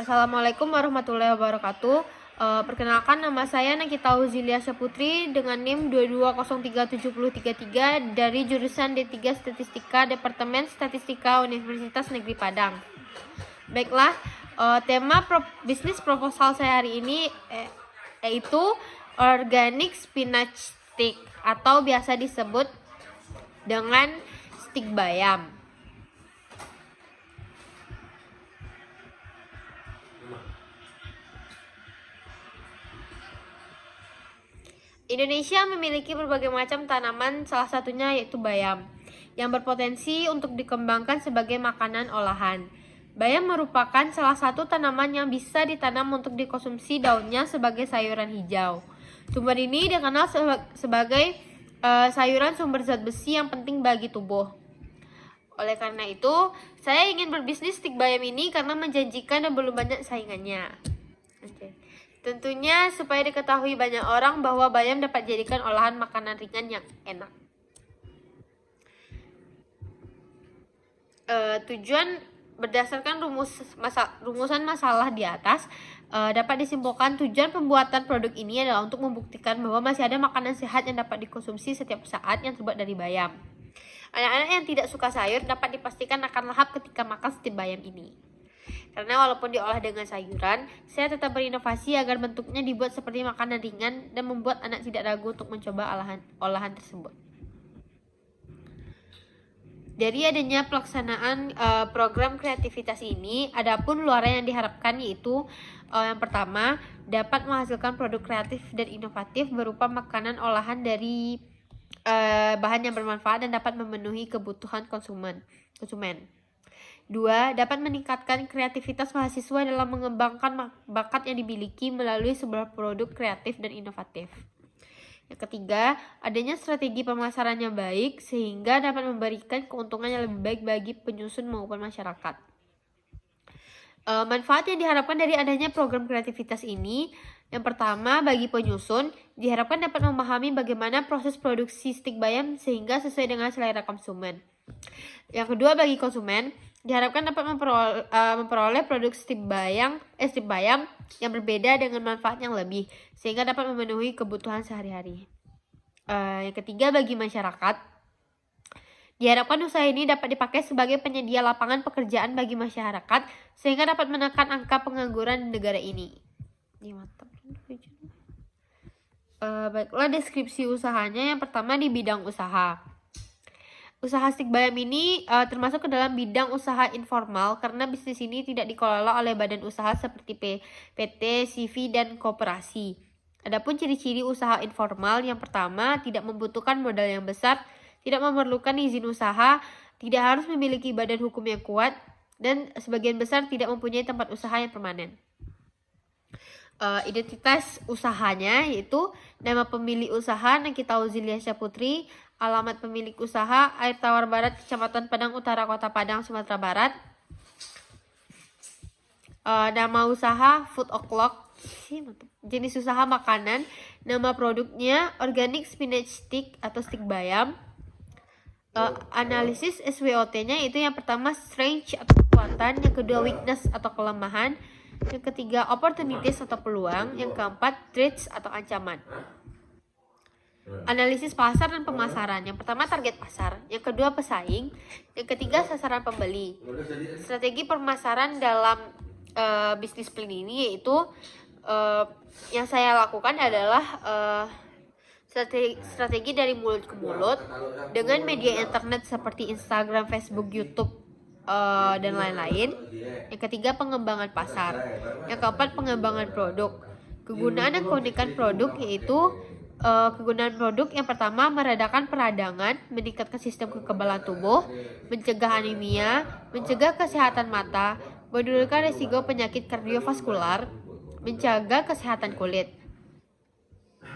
Assalamualaikum warahmatullahi wabarakatuh. Perkenalkan, nama saya Nakita Auzilia Saputri dengan NIM 22037033 dari jurusan D3 Statistika Departemen Statistika Universitas Negeri Padang. Baiklah, tema bisnis proposal saya hari ini yaitu organic spinach stick atau biasa disebut dengan stik bayam. Indonesia memiliki berbagai macam tanaman, salah satunya yaitu bayam, yang berpotensi untuk dikembangkan sebagai makanan olahan. Bayam merupakan salah satu tanaman yang bisa ditanam untuk dikonsumsi daunnya sebagai sayuran hijau. Tumbuhan ini dikenal sebagai sayuran sumber zat besi yang penting bagi tubuh. Oleh karena itu, saya ingin berbisnis stik bayam ini karena menjanjikan dan belum banyak saingannya. Tentunya supaya diketahui banyak orang bahwa bayam dapat dijadikan olahan makanan ringan yang enak. Tujuan berdasarkan rumusan masalah di atas, dapat disimpulkan tujuan pembuatan produk ini adalah untuk membuktikan bahwa masih ada makanan sehat yang dapat dikonsumsi setiap saat yang terbuat dari bayam. Anak-anak yang tidak suka sayur dapat dipastikan akan lahap ketika makan stik bayam ini. Karena walaupun diolah dengan sayuran, saya tetap berinovasi agar bentuknya dibuat seperti makanan ringan dan membuat anak tidak ragu untuk mencoba olahan tersebut. Dari adanya pelaksanaan program kreativitas ini, adapun luaran yang diharapkan yaitu yang pertama, dapat menghasilkan produk kreatif dan inovatif berupa makanan olahan dari bahan yang bermanfaat dan dapat memenuhi kebutuhan konsumen. 2. Dapat meningkatkan kreativitas mahasiswa dalam mengembangkan bakat yang dimiliki melalui sebuah produk kreatif dan inovatif. Yang ketiga, adanya strategi pemasaran yang baik sehingga dapat memberikan keuntungan yang lebih baik bagi penyusun maupun masyarakat. Manfaat yang diharapkan dari adanya program kreativitas ini, yang pertama, bagi penyusun, diharapkan dapat memahami bagaimana proses produksi stik bayam sehingga sesuai dengan selera konsumen. Yang kedua, bagi konsumen, diharapkan dapat memperoleh produk stik bayam yang berbeda dengan manfaat yang lebih, sehingga dapat memenuhi kebutuhan sehari-hari. Yang ketiga, bagi masyarakat, diharapkan usaha ini dapat dipakai sebagai penyedia lapangan pekerjaan bagi masyarakat, sehingga dapat menekan angka pengangguran di negara ini. Mantap. Baiklah, deskripsi usahanya. Yang pertama, di bidang usaha. Usaha stik bayam ini termasuk ke dalam bidang usaha informal karena bisnis ini tidak dikelola oleh badan usaha seperti PT, CV, dan koperasi. Adapun ciri-ciri usaha informal, yang pertama, tidak membutuhkan modal yang besar, tidak memerlukan izin usaha, tidak harus memiliki badan hukum yang kuat, dan sebagian besar tidak mempunyai tempat usaha yang permanen. Identitas usahanya yaitu nama pemilik usaha Nakita Auzilia Saputri, alamat pemilik usaha Air Tawar Barat, Kecamatan Padang Utara, Kota Padang, Sumatera Barat. Nama usaha Food O'Clock, jenis usaha makanan, nama produknya Organic Spinach Stick atau stik bayam. Analisis SWOT-nya itu yang pertama strength atau kekuatan, yang kedua weakness atau kelemahan, yang ketiga opportunities atau peluang, yang keempat threats atau ancaman. Analisis pasar dan pemasaran, yang pertama target pasar, yang kedua pesaing, yang ketiga sasaran pembeli. Strategi pemasaran dalam bisnis plan ini yaitu yang saya lakukan adalah strategi dari mulut ke mulut dengan media internet seperti Instagram, Facebook, YouTube, dan lain-lain. Yang ketiga, pengembangan pasar. Yang keempat, pengembangan produk. Kegunaan dan keunikan produk yaitu kegunaan produk yang pertama, meredakan peradangan, meningkatkan sistem kekebalan tubuh, mencegah anemia, mencegah kesehatan mata, menurunkan risiko penyakit kardiovaskular, menjaga kesehatan kulit.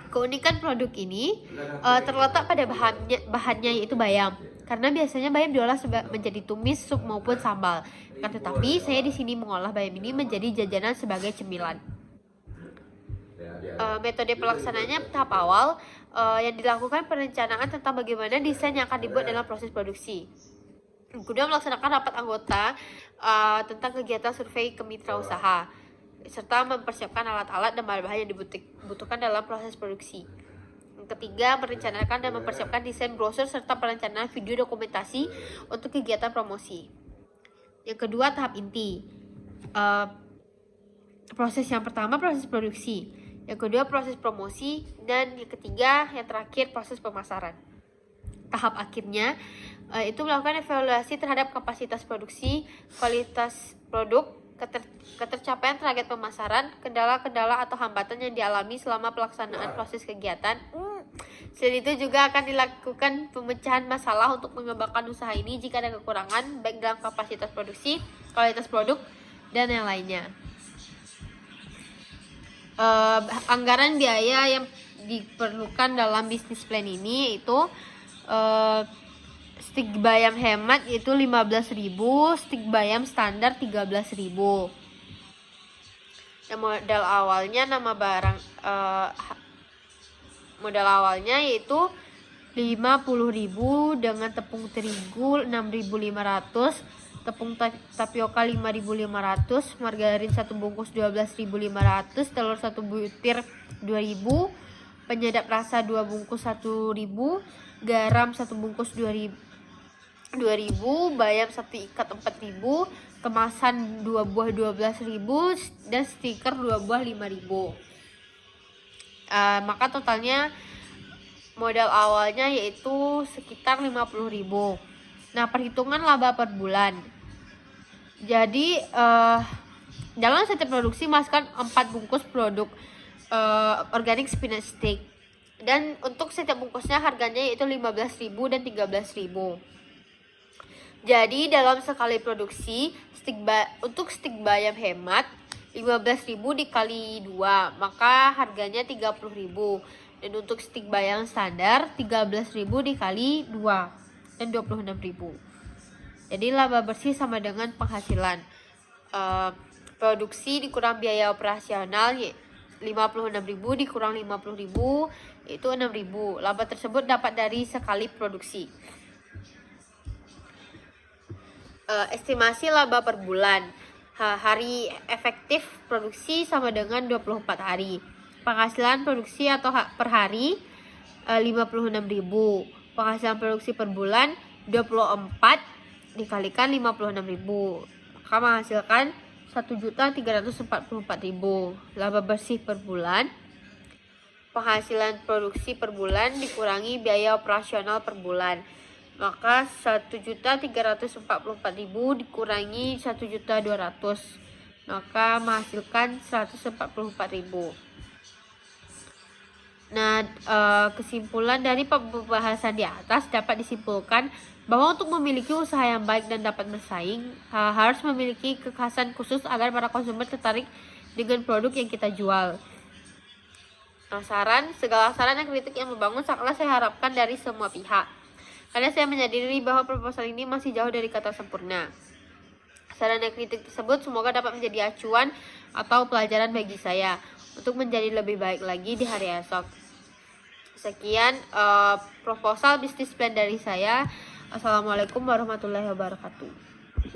Keunikan produk ini terletak pada bahannya yaitu bayam. Karena biasanya bayam diolah menjadi tumis, sup maupun sambal. Tetapi saya di sini mengolah bayam ini menjadi jajanan sebagai cemilan. Metode pelaksananya tahap awal yang dilakukan perencanaan tentang bagaimana desain yang akan dibuat dalam proses produksi. Kedua, melaksanakan rapat anggota tentang kegiatan survei kemitrausahaan serta mempersiapkan alat-alat dan bahan-bahan yang dibutuhkan dalam proses produksi. Yang ketiga, merencanakan dan mempersiapkan desain brosur serta perencanaan video dokumentasi untuk kegiatan promosi. Yang kedua, tahap inti. Proses yang pertama, proses produksi. Yang kedua, proses promosi. Dan yang ketiga, yang terakhir, proses pemasaran. Tahap akhirnya, itu melakukan evaluasi terhadap kapasitas produksi, kualitas produk, ketercapaian target pemasaran, kendala-kendala atau hambatan yang dialami selama pelaksanaan proses kegiatan. Selain itu juga akan dilakukan pemecahan masalah untuk mengembangkan usaha ini jika ada kekurangan baik dalam kapasitas produksi, kualitas produk, dan yang lainnya. Anggaran biaya yang diperlukan dalam bisnis plan ini yaitu stik bayam hemat itu 15.000, stik bayam standar 13.000. Dan modal awalnya yaitu 50.000 dengan tepung terigu 6.500, tepung tapioka 5.500, margarin 1 bungkus 12.500, telur 1 butir 2.000, penyedap rasa 2 bungkus 1.000, garam 1 bungkus 2.000, bayam 1 ikat 4.000, kemasan 2 buah 12.000, dan stiker 2 buah 5.000. Maka totalnya modal awalnya yaitu sekitar 50.000. Nah, perhitungan laba per bulan. Jadi dalam setiap produksi masukkan 4 bungkus produk organic spinach stick. Dan untuk setiap bungkusnya harganya yaitu 15.000 dan 13.000. Jadi dalam sekali produksi untuk stik bayam hemat 15.000 dikali 2, maka harganya 30.000. Dan untuk stik bayam standar 13.000 dikali 2 dan 26.000. Jadi laba bersih sama dengan penghasilan. Produksi dikurang biaya operasional 56.000 dikurang 50.000 itu 6.000. Laba tersebut dapat dari sekali produksi. Estimasi laba per bulan. Hari efektif produksi sama dengan 24 hari. Penghasilan produksi atau per hari 56.000. Penghasilan produksi per bulan 24 dikalikan 56.000, maka menghasilkan 1.344.000. Laba bersih per bulan. Penghasilan produksi per bulan dikurangi biaya operasional per bulan, maka 1.344.000 dikurangi 1.200.000, maka menghasilkan 144.000. Nah, kesimpulan dari pembahasan di atas dapat disimpulkan bahwa untuk memiliki usaha yang baik dan dapat bersaing, harus memiliki kekhasan khusus agar para konsumen tertarik dengan produk yang kita jual. Nah, segala saran dan kritik yang membangun sangatlah saya harapkan dari semua pihak, karena saya menyadari bahwa proposal ini masih jauh dari kata sempurna. Saran dan kritik tersebut semoga dapat menjadi acuan atau pelajaran bagi saya untuk menjadi lebih baik lagi di hari esok. Sekian proposal bisnis plan dari saya. Assalamualaikum warahmatullahi wabarakatuh.